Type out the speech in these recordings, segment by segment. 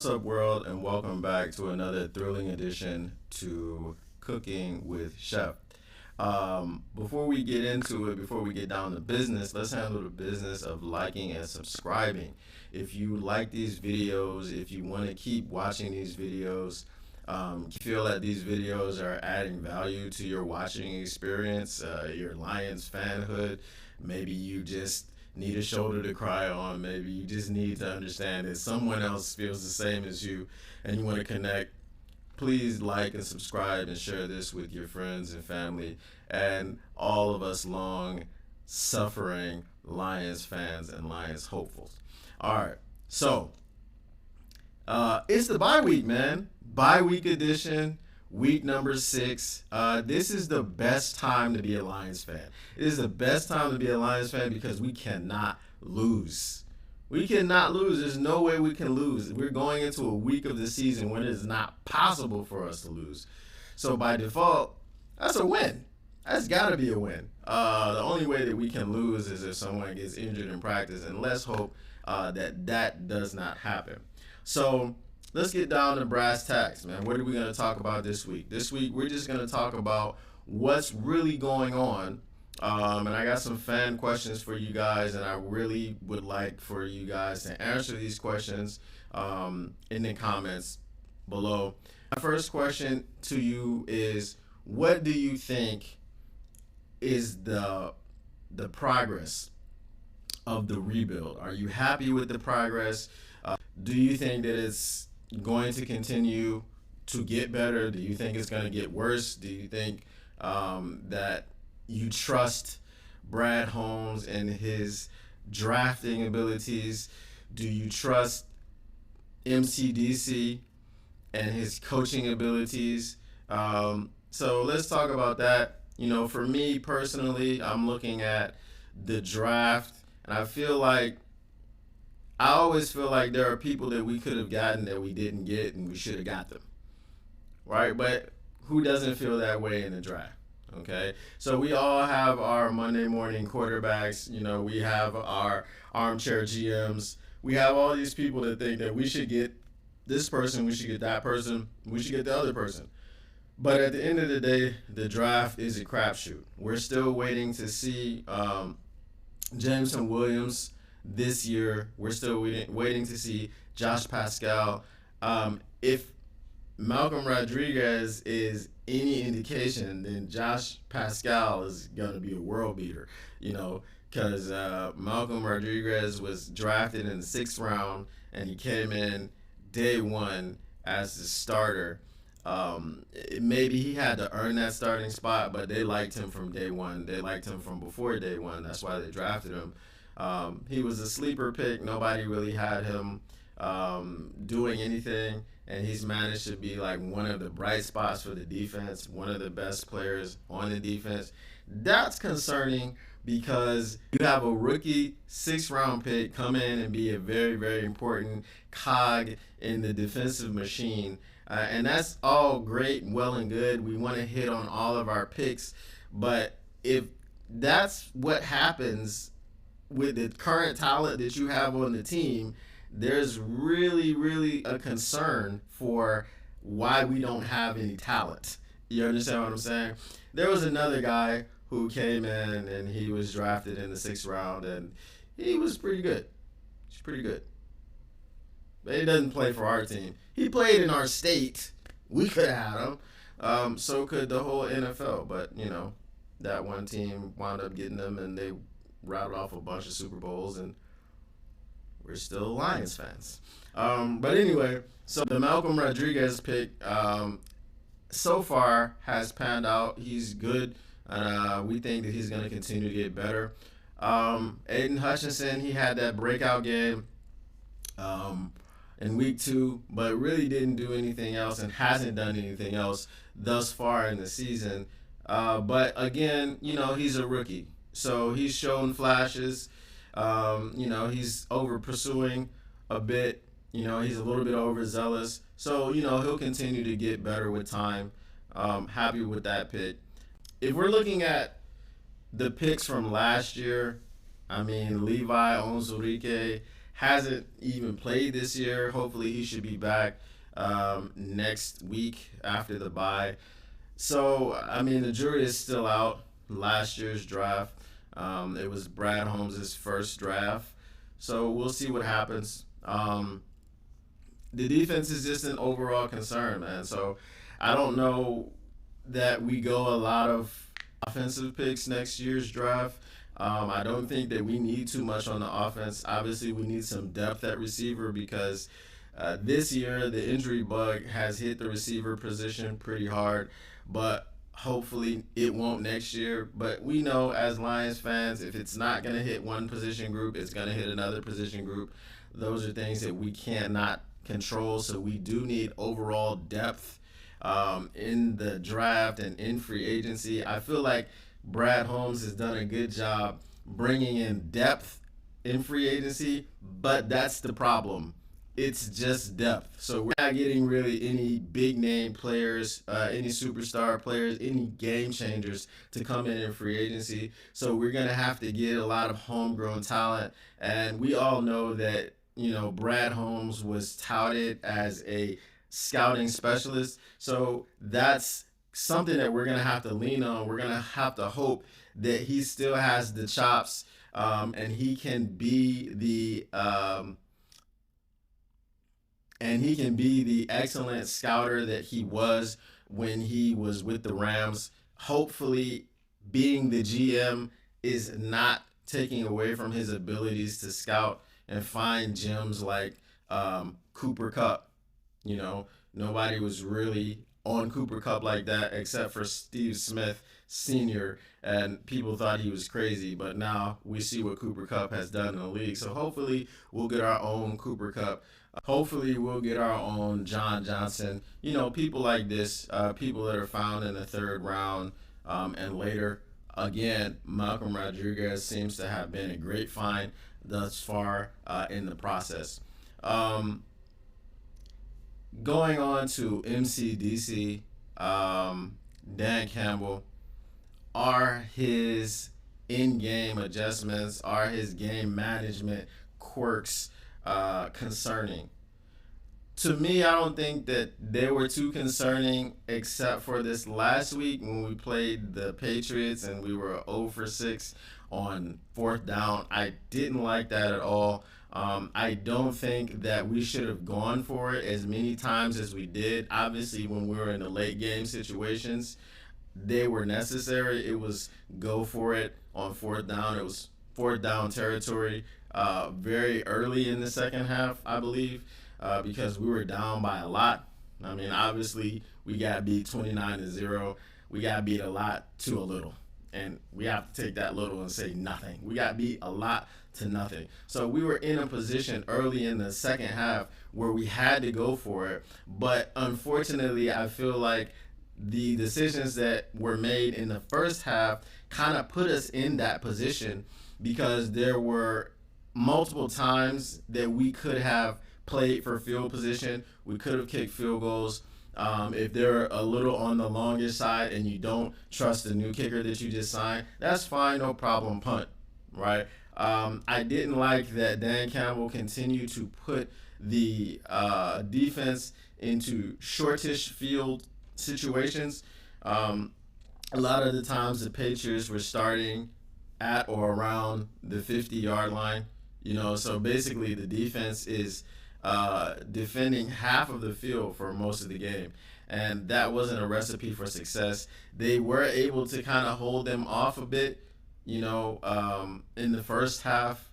What's up, world, and welcome back to another thrilling edition to Cooking with Chef. Before we get into it, before we get down to business, let's handle the business of liking and subscribing. If you like these videos, if you want to keep watching these videos, feel that these videos are adding value to your watching experience, your Lions fanhood, maybe you just need a shoulder to cry on. Maybe you just need to understand that someone else feels the same as you and you want to connect. Please like and subscribe and share this with your friends and family and all of us long suffering Lions fans and Lions hopefuls. All right. So, it's the bye week, man. Bye week edition, week number 6. This is the best time to be a Lions fan. It is the best time to be a Lions fan because we cannot lose. We cannot lose. There's no way we can lose. We're going into a week of the season when it is not possible for us to lose. So by default, that's a win. That's got to be a win. The only way that we can lose is if someone gets injured in practice, and let's hope that does not happen. So let's get down to brass tacks, man. What are we going to talk about this week? This week, we're just going to talk about what's really going on. And I got some fan questions for you guys, and I really would like for you guys to answer these questions in the comments below. My first question to you is, what do you think is the progress of the rebuild? Are you happy with the progress? Do you think that it's going to continue to get better? Do you think it's going to get worse? Do you think that you trust Brad Holmes and his drafting abilities? Do you trust MCDC and his coaching abilities? So let's talk about that. For me personally, I'm looking at the draft, and I always feel like there are people that we could have gotten that we didn't get, and we should have got them, right? But who doesn't feel that way in the draft? Okay, so we all have our Monday morning quarterbacks. We have our armchair GMs. We have all these people that think that we should get this person, we should get that person, we should get the other person. But at the end of the day, the draft is a crapshoot. We're still waiting to see Jameson Williams this year. We're still waiting to see Josh Pascal. If Malcolm Rodriguez is any indication, then Josh Pascal is going to be a world beater, because Malcolm Rodriguez was drafted in the 6th round, and he came in day one as the starter. Maybe he had to earn that starting spot, but they liked him from day one. They liked him from before day one. That's why they drafted him. He was a sleeper pick. Nobody really had him doing anything, and he's managed to be like one of the bright spots for the defense, one of the best players on the defense. That's concerning because you have a rookie 6th round pick come in and be a very, very important cog in the defensive machine. And that's all great and well and good. We want to hit on all of our picks. But if that's what happens with the current talent that you have on the team, there's really, really a concern for why we don't have any talent. You understand what I'm saying? There was another guy who came in and he was drafted in the 6th round, and he was pretty good. He's pretty good. But he doesn't play for our team. He played in our state. We could have had him. So could the whole NFL. But, that one team wound up getting them, and they rattled off a bunch of Super Bowls, and we're still Lions fans. But anyway, so the Malcolm Rodriguez pick so far has panned out. He's good. We think that he's going to continue to get better. Aiden Hutchinson, he had that breakout game in week 2, but really didn't do anything else and hasn't done anything else thus far in the season. But again, he's a rookie. So he's shown flashes. He's over pursuing a bit. He's a little bit overzealous. So, he'll continue to get better with time. Happy with that pick. If we're looking at the picks from last year, Levi Onwuzurike hasn't even played this year. Hopefully, he should be back next week after the bye. So, I mean, the jury is still out. Last year's draft, it was Brad Holmes' first draft. So, we'll see what happens. The defense is just an overall concern, man. So, I don't know that we go a lot of offensive picks next year's draft. I don't think that we need too much on the offense. Obviously, we need some depth at receiver because this year the injury bug has hit the receiver position pretty hard, but hopefully it won't next year. But we know as Lions fans, if it's not going to hit one position group, it's going to hit another position group. Those are things that we cannot control. So we do need overall depth in the draft and in free agency. I feel like Brad Holmes has done a good job bringing in depth in free agency, but that's the problem. It's just depth. So we're not getting really any big name players, any superstar players, any game changers to come in free agency. So we're going to have to get a lot of homegrown talent. And we all know that, Brad Holmes was touted as a scouting specialist. So that's something that we're going to have to lean on. We're going to have to hope that he still has the chops and he can be the excellent scouter that he was when he was with the Rams. Hopefully, being the GM is not taking away from his abilities to scout and find gems like Cooper Kupp. Nobody was really on Cooper Kupp like that except for Steve Smith Sr. And people thought he was crazy, but now we see what Cooper Kupp has done in the league. So hopefully we'll get our own Cooper Kupp. Hopefully we'll get our own John Johnson. People like this, people that are found in the third round and later. Again, Malcolm Rodriguez seems to have been a great find thus far in the process. Going on to MCDC, Dan Campbell, are his in-game adjustments, are his game management quirks concerning? To me, I don't think that they were too concerning, except for this last week when we played the Patriots and we were 0 for 6 on fourth down. I didn't like that at all. I don't think that we should have gone for it as many times as we did. Obviously, when we were in the late game situations, they were necessary. It was go for it on fourth down. It was fourth down territory very early in the second half, I believe, because we were down by a lot. I mean, obviously, we got beat 29-0. We got beat a lot to a little. And we have to take that little and say nothing. We got beat a lot to nothing. So we were in a position early in the second half where we had to go for it. But unfortunately, I feel like the decisions that were made in the first half kind of put us in that position because there were multiple times that we could have played for field position. We could have kicked field goals. If they're a little on the longest side and you don't trust the new kicker that you just signed, that's fine, no problem, punt, right? I didn't like that Dan Campbell continued to put the defense into shortish field situations. A lot of the times the Patriots were starting at or around the 50-yard line, so basically the defense is defending half of the field for most of the game. And that wasn't a recipe for success. They were able to kind of hold them off a bit, in the first half.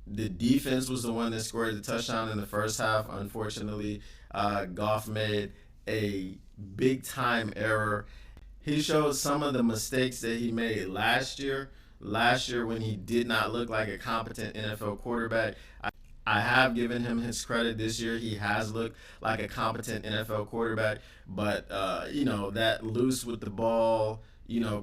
The defense was the one that scored the touchdown in the first half. Unfortunately, Goff made a big-time error. He showed some of the mistakes that he made last year when he did not look like a competent NFL quarterback. I have given him his credit this year. He has looked like a competent NFL quarterback, but that loose with the ball,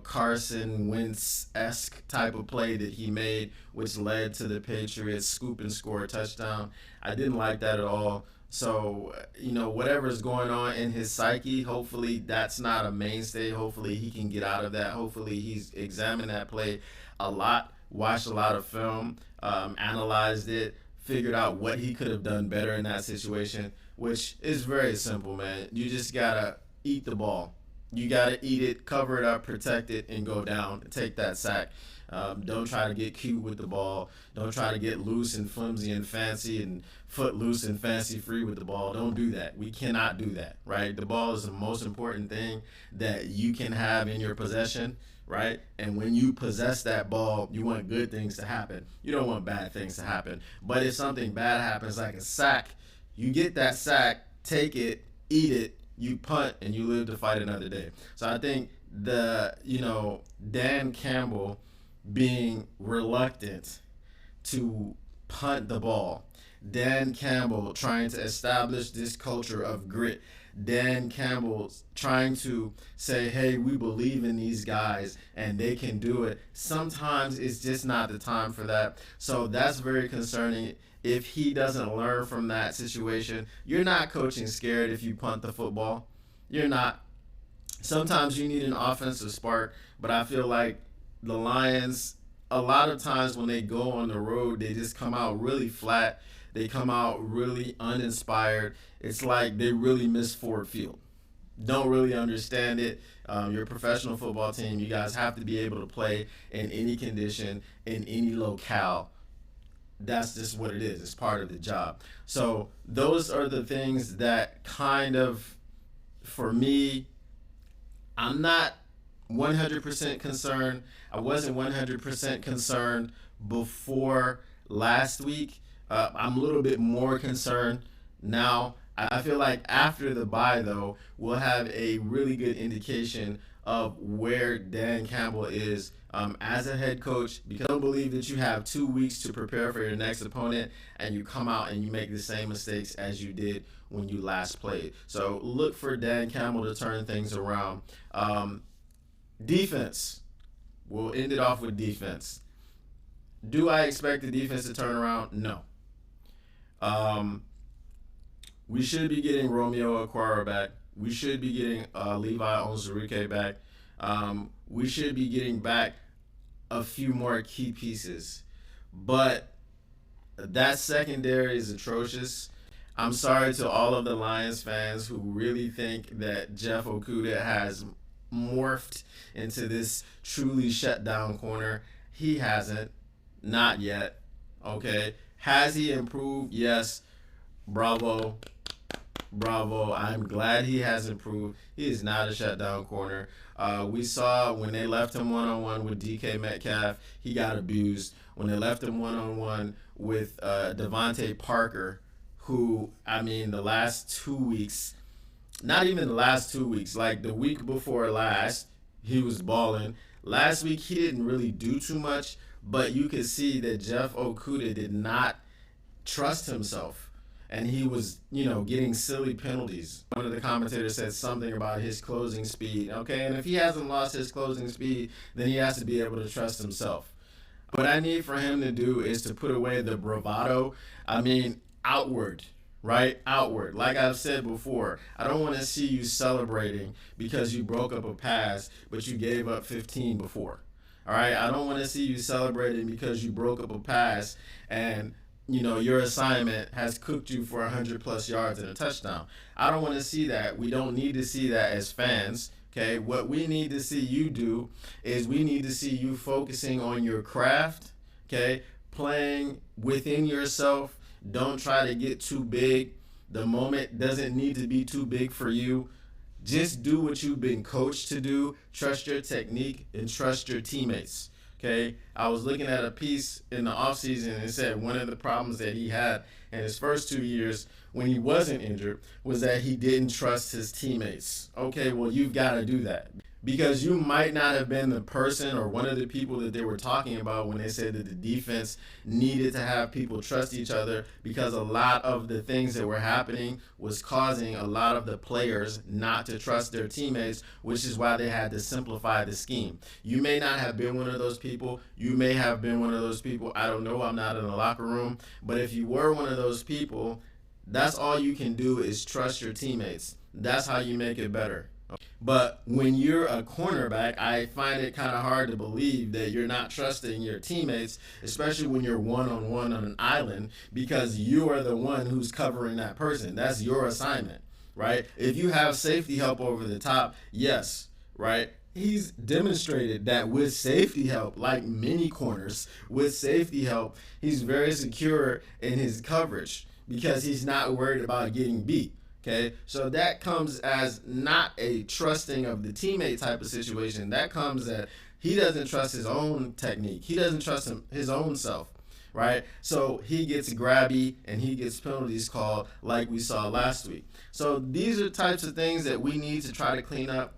Carson Wentz-esque type of play that he made, which led to the Patriots scoop and score a touchdown. I didn't like that at all. So, whatever's going on in his psyche, hopefully that's not a mainstay. Hopefully he can get out of that. Hopefully he's examined that play a lot, watched a lot of film, analyzed it, figured out what he could have done better in that situation, which is very simple, man. You just gotta eat the ball. You gotta eat it, cover it up, protect it, and go down and take that sack. Don't try to get cute with the ball. Don't try to get loose and flimsy and fancy and foot loose and fancy free with the ball. Don't do that. We cannot do that, right? The ball is the most important thing that you can have in your possession, right? And when you possess that ball, you want good things to happen. You don't want bad things to happen. But if something bad happens, like a sack, you get that sack, take it, eat it, you punt, and you live to fight another day. So I think Dan Campbell being reluctant to punt the ball, Dan Campbell trying to establish this culture of grit, Dan Campbell trying to say, hey, we believe in these guys and they can do it. Sometimes it's just not the time for that. So that's very concerning. If he doesn't learn from that situation, you're not coaching scared if you punt the football. You're not. Sometimes you need an offensive spark, but I feel like the Lions, a lot of times when they go on the road, they just come out really flat. They come out really uninspired. It's like they really miss Ford Field. Don't really understand it. You're a professional football team. You guys have to be able to play in any condition, in any locale. That's just what it is. It's part of the job. So those are the things that kind of, for me, I'm not 100% concerned. I wasn't 100% concerned before last week. I'm a little bit more concerned now. I feel like after the bye, though, we'll have a really good indication of where Dan Campbell is as a head coach, because I don't believe that you have 2 weeks to prepare for your next opponent and you come out and you make the same mistakes as you did when you last played. So look for Dan Campbell to turn things around. Defense. We'll end it off with defense. Do I expect the defense to turn around? No. We should be getting Romeo Okwara back. We should be getting Levi Onwuzurike back. We should be getting back a few more key pieces. But that secondary is atrocious. I'm sorry to all of the Lions fans who really think that Jeff Okudah has morphed into this truly shutdown corner. He hasn't. Not yet. Okay. Has he improved? Yes. Bravo. I'm glad he has improved. He is not a shutdown corner. We saw when they left him one-on-one with DK Metcalf, he got abused. When they left him one-on-one with Devontae Parker, who, the last 2 weeks, not even the last 2 weeks, like the week before last, he was balling. Last week, he didn't really do too much, but you could see that Jeff Okudah did not trust himself. And he was, getting silly penalties. One of the commentators said something about his closing speed. Okay, and if he hasn't lost his closing speed, then he has to be able to trust himself. What I need for him to do is to put away the bravado. Outward, right? Outward. Like I've said before, I don't want to see you celebrating because you broke up a pass, but you gave up 15 before. All right? I don't want to see you celebrating because you broke up a pass and your assignment has cooked you for 100+ yards and a touchdown. I don't want to see that. We don't need to see that as fans. Okay, what we need to see you do is we need to see you focusing on your craft. Okay, playing within yourself. Don't try to get too big. The moment doesn't need to be too big for you. Just do what you've been coached to do. Trust your technique and trust your teammates. Okay, I was looking at a piece in the offseason and it said one of the problems that he had in his first 2 years when he wasn't injured was that he didn't trust his teammates. Okay, well, you've got to do that. Because you might not have been the person or one of the people that they were talking about when they said that the defense needed to have people trust each other, because a lot of the things that were happening was causing a lot of the players not to trust their teammates, which is why they had to simplify the scheme. You may not have been one of those people. You may have been one of those people. I don't know. I'm not in the locker room. But if you were one of those people, that's all you can do is trust your teammates. That's how you make it better. But when you're a cornerback, I find it kind of hard to believe that you're not trusting your teammates, especially when you're one-on-one on an island, because you are the one who's covering that person. That's your assignment, right? If you have safety help over the top, yes, right? He's demonstrated that with safety help, like many corners, with safety help, he's very secure in his coverage because he's not worried about getting beat. Okay, so that comes as not a trusting of the teammate type of situation. That comes that he doesn't trust his own technique. He doesn't trust his own self, right? So he gets grabby and he gets penalties called like we saw last week. So these are types of things that we need to try to clean up.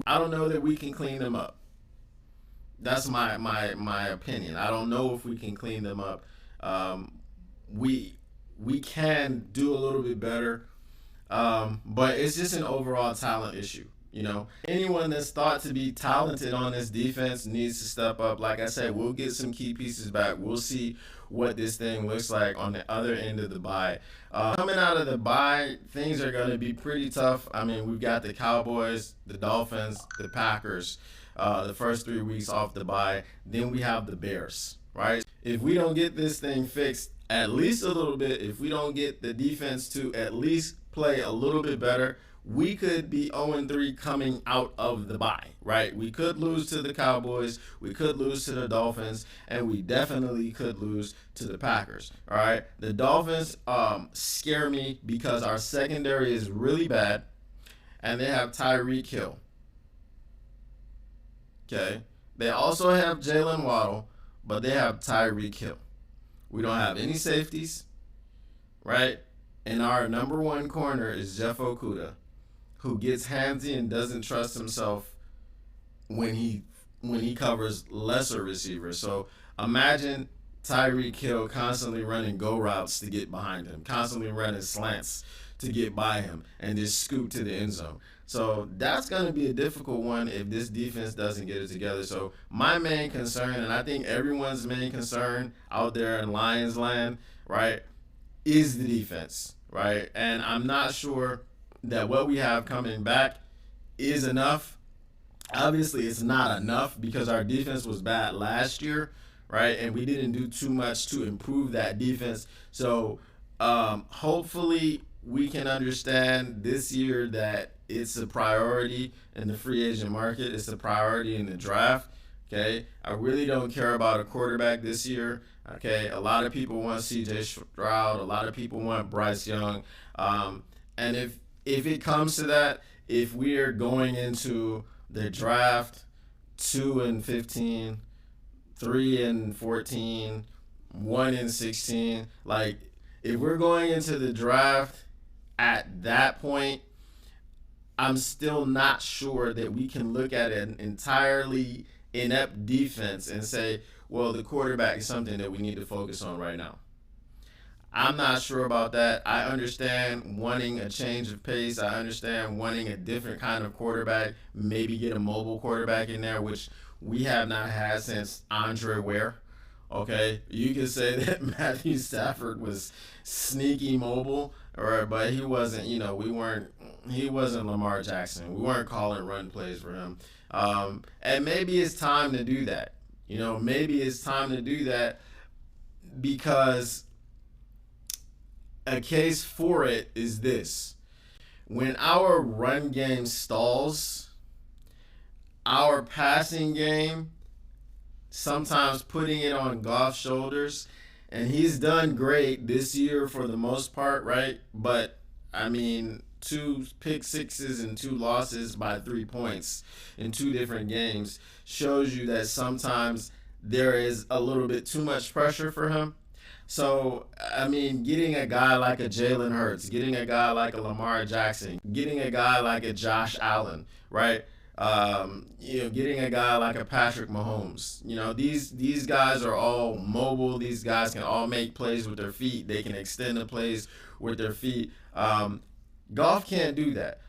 I don't know that we can clean them up. That's my opinion. I don't know if we can clean them up. We can do a little bit better. But it's just an overall talent issue. Anyone that's thought to be talented on this defense needs to step up. Like I said, we'll get some key pieces back. We'll see what this thing looks like on the other end of the bye. Coming out of the bye, things are going to be pretty tough. I mean, we've got the Cowboys, the Dolphins, the Packers, the first 3 weeks off the bye. Then we have the Bears, right? If we don't get this thing fixed at least a little bit, if we don't get the defense to at least play a little bit better, we could be 0-3 coming out of the bye, right? We could lose to the Cowboys, we could lose to the Dolphins, and we definitely could lose to the Packers, all right? The Dolphins scare me because our secondary is really bad, and they have Tyreek Hill, okay? They also have Jalen Waddle, but they have Tyreek Hill. We don't have any safeties, right? And our number one corner is Jeff Okudah, who gets handsy and doesn't trust himself when he covers lesser receivers. So imagine Tyreek Hill constantly running go routes to get behind him, constantly running slants to get by him, and just scoot to the end zone. So that's going to be a difficult one if this defense doesn't get it together. So my main concern, and I think everyone's main concern out there in Lions land, right, is the defense, right? And I'm not sure that what we have coming back is enough. Obviously, it's not enough because our defense was bad last year, right? And we didn't do too much to improve that defense. So hopefully we can understand this year that it's a priority in the free agent market. It's a priority in the draft. Okay, I really don't care about a quarterback this year. Okay, a lot of people want C.J. Stroud. A lot of people want Bryce Young. And if it comes to that, if we are going into the draft 2-15, 3-14, 1-16, like if we're going into the draft at that point, I'm still not sure that we can look at an entirely inept defense and say, well, the quarterback is something that we need to focus on right now. I'm not sure about that. I understand wanting a change of pace. I understand wanting a different kind of quarterback, maybe get a mobile quarterback in there, which we have not had since Andre Ware. Okay, you could say that Matthew Stafford was sneaky mobile, but he wasn't. He wasn't Lamar Jackson. We weren't calling run plays for him. And maybe it's time to do that. Maybe it's time to do that because a case for it is this. When our run game stalls, our passing game, sometimes putting it on Goff's shoulders, and he's done great this year for the most part, right? But, 2 pick sixes and 2 losses by 3 points in 2 different games shows you that sometimes there is a little bit too much pressure for him. So, getting a guy like a Jalen Hurts, getting a guy like a Lamar Jackson, getting a guy like a Josh Allen, right? Getting a guy like a Patrick Mahomes. These guys are all mobile. These guys can all make plays with their feet. They can extend the plays with their feet. Goff can't do that.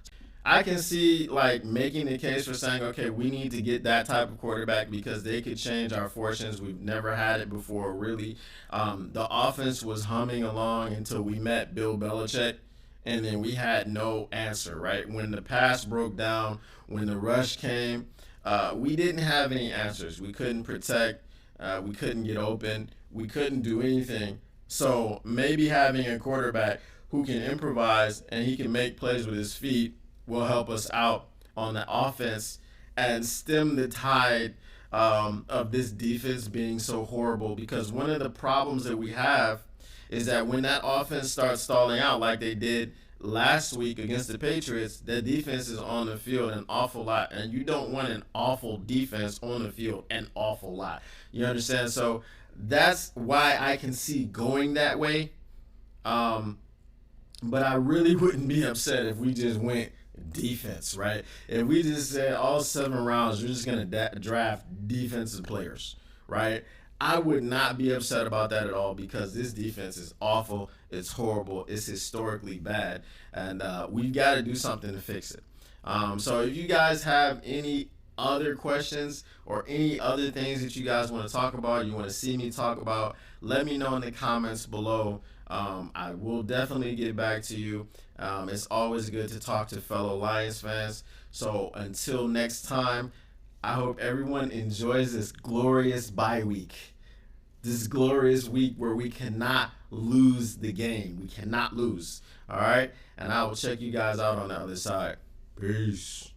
I can see making the case for saying, okay, we need to get that type of quarterback because they could change our fortunes. We've never had it before, really. The offense was humming along until we met Bill Belichick, and then we had no answer, right? When the pass broke down, when the rush came, we didn't have any answers. We couldn't protect, we couldn't get open, we couldn't do anything. So maybe having a quarterback who can improvise and he can make plays with his feet will help us out on the offense and stem the tide of this defense being so horrible. Because one of the problems that we have is that when that offense starts stalling out like they did last week against the Patriots, the defense is on the field an awful lot, and you don't want an awful defense on the field an awful lot. You understand? So that's why I can see going that way. Um, but I really wouldn't be upset if we just went defense, right? If we just said all 7 rounds, we're just going to draft defensive players, right? I would not be upset about that at all, because this defense is awful. It's horrible. It's historically bad. And we've got to do something to fix it. So if you guys have any other questions or any other things that you guys want to talk about, you want to see me talk about, let me know in the comments below. I will definitely get back to you. It's always good to talk to fellow Lions fans. So until next time, I hope everyone enjoys this glorious bye week. This glorious week where we cannot lose the game. We cannot lose. All right? And I will check you guys out on the other side. Peace.